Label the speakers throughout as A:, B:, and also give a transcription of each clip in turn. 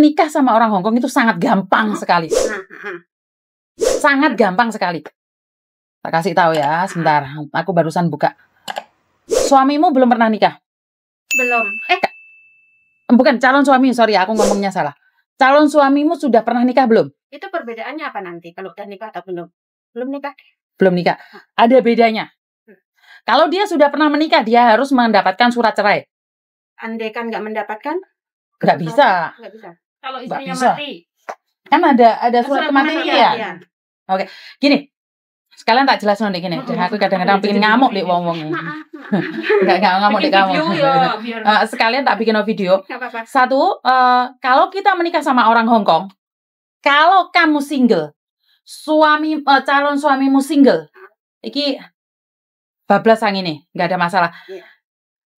A: menikah sama orang Hongkong itu sangat gampang sekali. Sangat gampang sekali. Tak kasih tahu ya, sebentar. Aku barusan buka. Suamimu belum pernah nikah?
B: Belum.
A: Bukan, calon suami, sorry, aku ngomongnya salah. Calon suamimu sudah pernah nikah belum?
B: Itu perbedaannya apa nanti? Kalau udah nikah atau belum? Belum nikah.
A: Belum nikah. Ada bedanya. Kalau dia sudah pernah menikah, dia harus mendapatkan surat cerai.
B: Andai kan nggak mendapatkan?
A: Nggak bisa.
B: Nggak bisa.
C: Kalau
A: Nggak
C: istrinya
A: bisa.
C: mati.
A: Kan ada surat kematian.
B: Iya.
A: Oke, gini. Sekalian tak jelas nanti gini. Dan aku kadang-kadang pengen ngamuk deh wong-wong ini. Nggak ngamuk deh kamu. Sekalian tak bikin video. Satu, kalau kita menikah sama orang Hongkong, kalau kamu single, calon suamimu single, iki bablas sang ini, nggak ada masalah.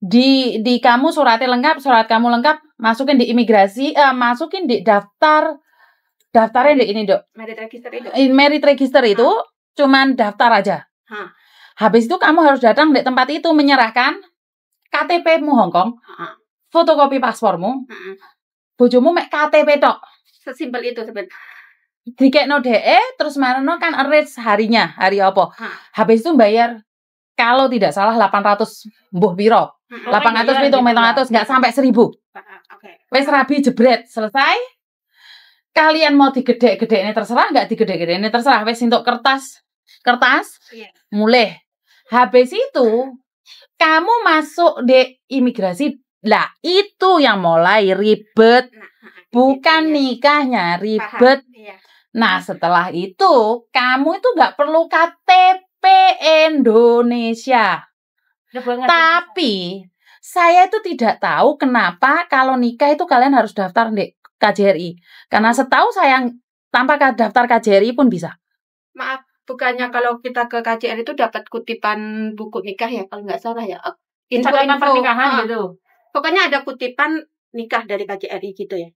A: Di kamu suratnya lengkap, surat kamu lengkap, masukin di imigrasi, masukin di daftarnya di ini, Dok.
B: Merit register itu.
A: Merit register itu cuman daftar aja. Habis itu kamu harus datang di tempat itu menyerahkan KTP-mu Hongkong, fotokopi paspormu, bojomu mek KTP tok.
B: Sesimpel itu sebenarnya.
A: Dikekno DE, terus marono kan arrange harinya, hari apa. Habis itu bayar, kalau tidak salah 800 mbuh piro. 800 itu 800 nggak sampai 1000. Wes rabi jebret, selesai. Kalian mau digede-gede ini terserah, nggak digede-gede ini terserah. Wes untuk kertas, mulai. Habis itu kamu masuk di imigrasi, lah itu yang mulai ribet, bukan nikahnya ribet. Nah setelah itu kamu itu nggak perlu KTP Indonesia. Tapi saya itu tidak tahu kenapa kalau nikah itu kalian harus daftar di KJRI. Karena setahu saya tanpa daftar KJRI pun bisa.
B: Maaf, bukannya kalau kita ke KJRI itu dapat kutipan buku nikah ya, kalau nggak salah ya.
C: Catatan pernikahan gitu.
B: Pokoknya ada kutipan nikah dari KJRI gitu ya.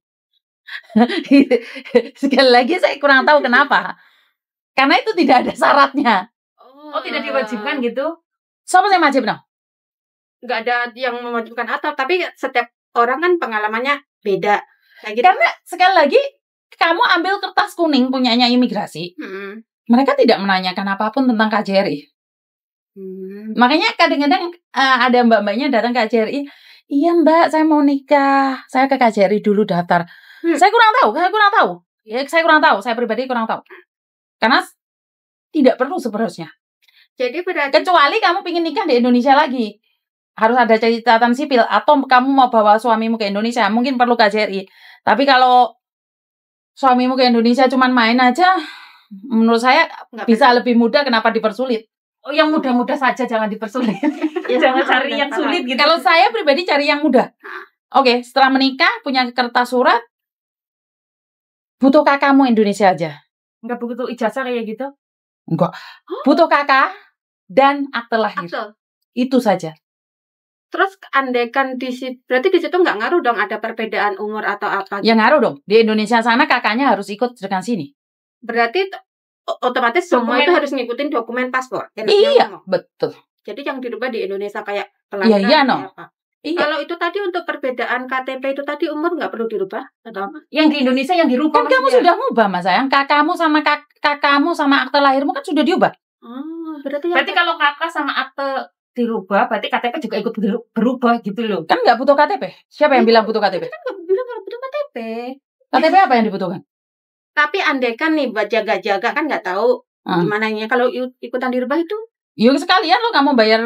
A: Sekali lagi saya kurang tahu kenapa. Karena itu tidak ada syaratnya.
C: Oh, tidak diwajibkan gitu?
A: Siapa yang wajib no?
B: Nggak ada yang mewajibkan atau, tapi setiap orang kan pengalamannya beda. Nah, gitu.
A: Karena sekali lagi kamu ambil kertas kuning punyanya imigrasi, mereka tidak menanyakan apapun tentang KJRI. Makanya kadang-kadang ada mbak-mbaknya datang ke KJRI, iya mbak saya mau nikah, saya ke KJRI dulu daftar. Saya kurang tahu. Ya, saya kurang tahu, saya pribadi kurang tahu. Karena tidak perlu sebenarnya.
B: Jadi berarti
A: kecuali kamu ingin nikah di Indonesia lagi, harus ada catatan sipil, atau kamu mau bawa suamimu ke Indonesia, mungkin perlu KJRI. Tapi kalau suamimu ke Indonesia cuman main aja, menurut saya bisa lebih mudah. Kenapa dipersulit?
C: Oh, yang mudah-mudah saja, jangan dipersulit. Jangan cari yang sulit gitu.
A: Kalau saya pribadi cari yang mudah. Oke, setelah menikah punya kertas surat, butuh kakakmu Indonesia aja.
C: Enggak butuh ijazah kayak gitu?
A: Enggak. Butuh kakak dan akte lahir. Itu saja.
B: Terus andaikan berarti di situ nggak ngaruh dong ada perbedaan umur atau apa?
A: Ya ngaruh dong. Di Indonesia sana kakaknya harus ikut dengan sini.
B: Berarti otomatis semua itu harus ngikutin dokumen paspor.
A: Iya, betul.
B: Jadi yang dirubah di Indonesia kayak
A: kelahiran. Iya, no.
B: Apa? Iya. Kalau itu tadi untuk perbedaan KTP itu tadi umur nggak perlu dirubah atau apa?
C: Yang di Indonesia yang dirubah.
A: Kan kamu sudah ngubah Mas sayang. Kakakmu sama kakakmu sama akte lahirmu kan sudah diubah.
B: Berarti
C: kalau kakak sama akte dirubah, berarti KTP juga ikut berubah gitu loh.
A: Kan nggak butuh KTP. Siapa yang bilang butuh KTP?
B: Kan nggak bilang nggak butuh KTP.
A: KTP apa yang dibutuhkan?
B: Tapi andaikan nih buat jaga-jaga kan nggak tahu gimana nya kalau ikutan dirubah itu.
A: Yuk sekalian lo kamu bayar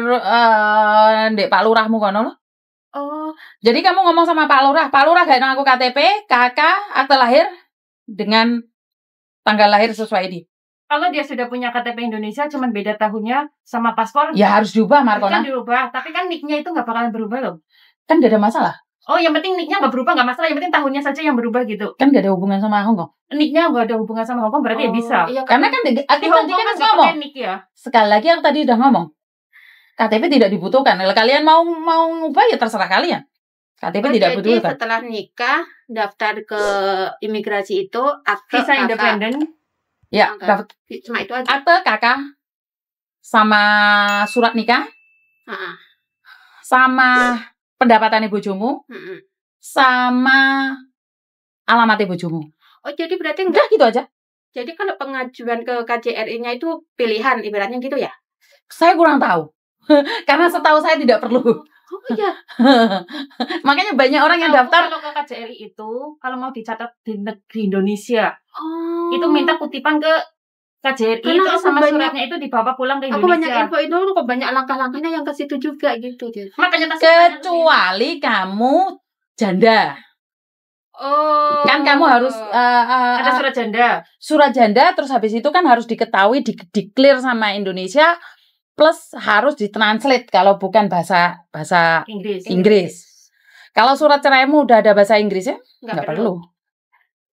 A: ndek Pak Lurahmu kono lo.
B: Oh.
A: Jadi kamu ngomong sama Pak Lurah gak ada aku KTP, KK, akte lahir dengan tanggal lahir sesuai ID.
C: Kalau dia sudah punya KTP Indonesia, cuman beda tahunnya sama paspor.
A: Ya harus diubah, Markona.
C: Kan dirubah, tapi kan nicknya itu nggak bakalan berubah loh.
A: Kan gak ada masalah.
C: Oh, yang penting nicknya nggak berubah, nggak masalah. Yang penting tahunnya saja yang berubah gitu.
A: Kan gak ada hubungan sama Hongkong.
C: Nicknya nggak ada hubungan sama Hongkong, berarti ya bisa.
A: Iya, karena kan aku tadi kan ngomong.
C: Nick ya.
A: Sekali lagi aku tadi udah ngomong. KTP tidak dibutuhkan. Kalau kalian mau ngubah ya terserah kalian. KTP tidak dibutuhkan.
B: Jadi setelah nikah, daftar ke imigrasi itu akte
C: visa independen.
A: Ya, dapat
B: cuma itu aja.
A: Akte kakak sama surat nikah. Sama pendapatan bojomu. Sama alamatnya bojomu.
B: Oh, jadi berarti enggak.
A: Udah gitu aja.
B: Jadi kalau pengajuan ke KJRI-nya itu pilihan ibaratnya gitu ya?
A: Saya kurang tahu. Karena setahu saya tidak perlu.
B: Oh iya.
A: Makanya banyak orang yang daftar.
C: Kalau ke KJRI itu, kalau mau dicatat di negeri Indonesia,
B: Oh.
C: itu minta kutipan ke KJRI,
B: Karena
C: terus
B: aku
C: sama
B: banyak-
C: suratnya itu dibawa pulang ke
B: Aku banyak
C: Indonesia.
B: info itu kok banyak langkah-langkahnya yang ke situ juga gitu.
C: Makanya
A: Kecuali kamu janda.
B: Oh.
A: Kan kamu harus
C: ada surat janda.
A: surat janda, terus habis itu kan harus diketahui, di-clear sama Indonesia, plus harus ditranslate kalau bukan bahasa Inggris. Kalau surat ceraimu udah ada bahasa Inggrisnya, nggak perlu.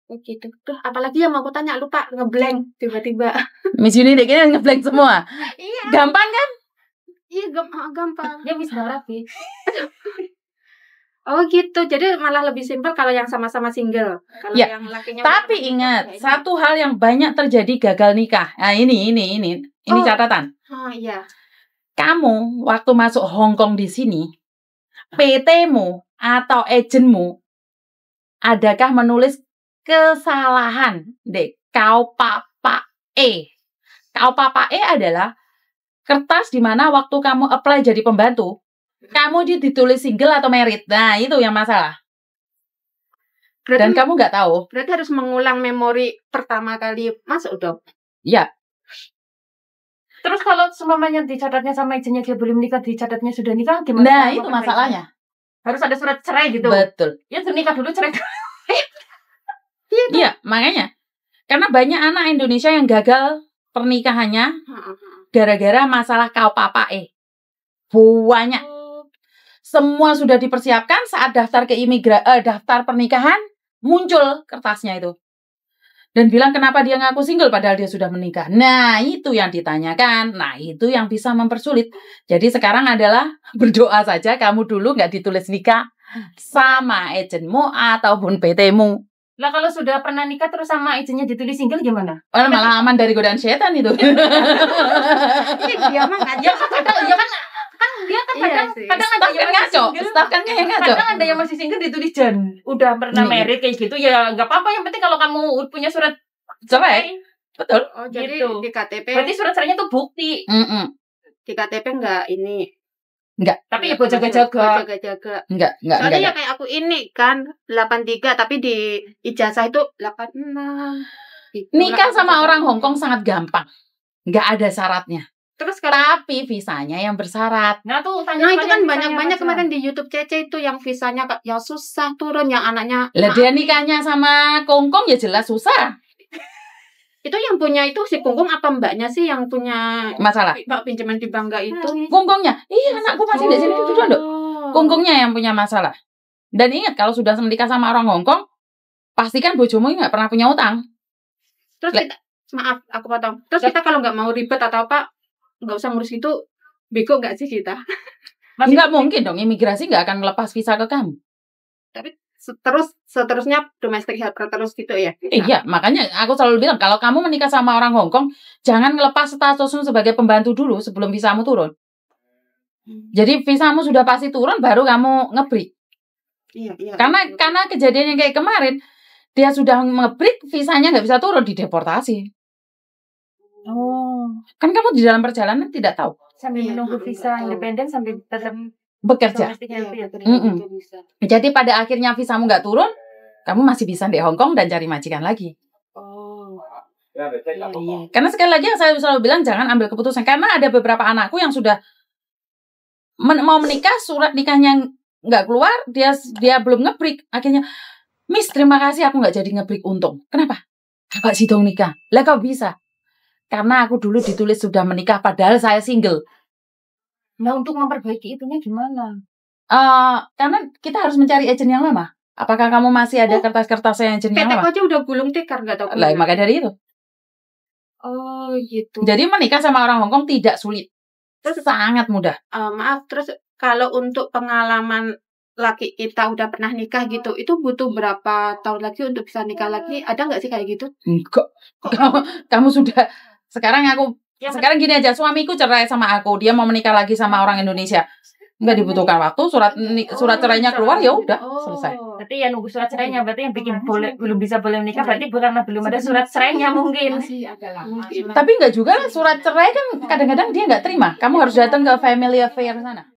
B: Oh, gitu. Tuh, apalagi yang mau aku tanya, lupa ngeblank tiba-tiba.
A: Miss Uni deh kayaknya ngeblank semua.
B: Iya.
A: Gampang kan?
B: Iya, gampang.
C: Dia bisa rapi.
B: Oh gitu, jadi malah lebih simpel kalau yang sama-sama single. Kalau
A: Ya,
B: yang lakinya
A: Tapi
B: udah
A: ingat,
B: nikah, ya ini.
A: satu hal yang banyak terjadi gagal nikah. Nah, ini
B: Oh.
A: catatan.
B: Oh iya.
A: Kamu waktu masuk Hong Kong di sini, PT-mu atau agenmu adakah menulis kesalahan dek Kau Papa E? Kau Papa E adalah kertas di mana waktu kamu apply jadi pembantu, kamu ditulis single atau married. Nah, itu yang masalah. Dan
B: Berarti,
A: kamu nggak tahu.
B: berarti harus mengulang memori pertama kali masuk dong.
A: Ya,
C: Terus kalau semuanya dicatatnya sama izinnya dia belum nikah, dicatatnya sudah nikah, gimana?
A: nah
C: cara
A: itu
C: memperbaikinya?
A: masalahnya.
C: Harus ada surat cerai gitu.
A: Betul.
C: Ya sudah nikah dulu, cerai dulu.
A: Iya, makanya. Karena banyak anak Indonesia yang gagal pernikahannya
B: Heeh.
A: gara-gara masalah Kau Papa E. Banyak. Semua sudah dipersiapkan saat daftar ke daftar pernikahan, muncul kertasnya itu. Dan bilang kenapa dia ngaku single padahal dia sudah menikah. Nah, itu yang ditanyakan. Nah, itu yang bisa mempersulit. Jadi sekarang adalah berdoa saja kamu dulu nggak ditulis nikah sama agenmu ataupun PT-mu.
C: Lah kalau sudah pernah nikah terus sama izinnya ditulis single gimana?
A: Malah aman dari godaan setan itu.
B: Ini dia mah nggak
C: Ya kan kadang, ya kan dia kan
B: Iya
C: kadang,
B: sih.
C: kadang ada
A: Staff
C: yang
A: kan
C: masih
A: ngaco.
C: single.
A: Staff kan yang ngaco.
C: Kadang ada yang masih single ditulis Jan udah pernah
A: Iya.
C: married kayak gitu ya nggak apa-apa, yang penting kalau kamu punya surat
A: Cerai. Betul.
B: Oh, jadi
C: Gitu.
B: di KTP,
C: berarti surat cerainya tuh bukti.
B: di KTP enggak ini.
C: Tapi ya buat jaga-jaga.
B: Jaga-jaga.
A: Enggak.
B: Soalnya ya kayak aku ini kan 83 tapi di ijazah itu 86. Gitu.
A: Nikah sama orang Hong Kong sangat gampang. Nggak ada syaratnya.
B: Terus sekarang
A: Tapi visanya yang bersyarat.
C: Nah tuh tanya
B: itu kan
C: kalian
B: banyak-banyak
C: visanya
B: kemarin di YouTube Cece itu yang visanya yang susah turun, yang anaknya
A: Lah dia nikahnya sama Hong Kong ya jelas susah.
B: itu yang punya itu si Kungkung apa mbaknya sih yang punya
A: Masalah.
B: mbak pinjaman di Bangga itu?
A: Kungkungnya. Iya, anakku masih di sini duduk.
B: Oh.
A: Kungkungnya yang punya masalah. Dan ingat kalau sudah menikah sama orang Hong Kong, pastikan bojomu nggak pernah punya utang.
B: Terus kita, maaf aku potong. Terus kita kalau nggak mau ribet atau apa, nggak usah ngurus itu, bego nggak sih kita?
C: Masih
A: Nggak mungkin dong, imigrasi nggak akan melepas visa ke kamu.
B: Tapi seterusnya domestic helper terus gitu ya?
A: Iya, makanya aku selalu bilang kalau kamu menikah sama orang Hong Kong, jangan ngelepas statusmu sebagai pembantu dulu sebelum visamu turun. Jadi visamu sudah pasti turun, baru kamu nge-break.
B: Iya.
A: Karena kejadian yang kayak kemarin, dia sudah nge-break, visanya nggak bisa turun, dideportasi.
C: Oh,
A: Kan kamu di dalam perjalanan tidak tahu
C: sambil
B: Iya,
C: menunggu visa
B: betul.
C: independen sambil tetap
A: bekerja.
C: domestic helper ya.
B: Itu bisa.
A: Jadi pada akhirnya visamu nggak turun, kamu masih bisa di Hong Kong dan cari majikan lagi.
B: Oh.
D: Iya.
A: Karena sekali lagi yang saya selalu bilang jangan ambil keputusan. Karena ada beberapa anakku yang sudah mau menikah, surat nikahnya nggak keluar, dia belum nge-break. Akhirnya, Miss terima kasih aku nggak jadi nge-break, untung. Kenapa? Kakak sih dong nikah. Lah kau bisa? Karena aku dulu ditulis sudah menikah padahal saya single.
C: Nah untuk memperbaiki itunya gimana?
A: Karena kita harus mencari agent yang lama. Apakah kamu masih ada kertas-kertas yang agent yang
B: PT
A: lama?
B: aja udah gulung tikar nggak tahu.
A: Lah, maka dari itu.
B: Oh gitu.
A: Jadi menikah sama orang Hong Kong tidak sulit. Sangat mudah.
B: Maaf, terus kalau untuk pengalaman laki kita udah pernah nikah gitu, itu butuh berapa tahun lagi untuk bisa nikah lagi? Ada nggak sih kayak gitu?
A: Enggak. Kamu sudah sekarang gini aja, suamiku cerai sama aku, dia mau menikah lagi sama orang Indonesia. Nggak dibutuhkan waktu, surat cerainya keluar ya udah selesai.
C: Berarti ya nunggu surat cerainya, berarti yang bikin belum bisa boleh menikah berarti karena belum ada surat cerainya mungkin.
A: Tapi nggak juga lah, surat cerai kan kadang-kadang dia nggak terima. Kamu harus datang ke family affair sana.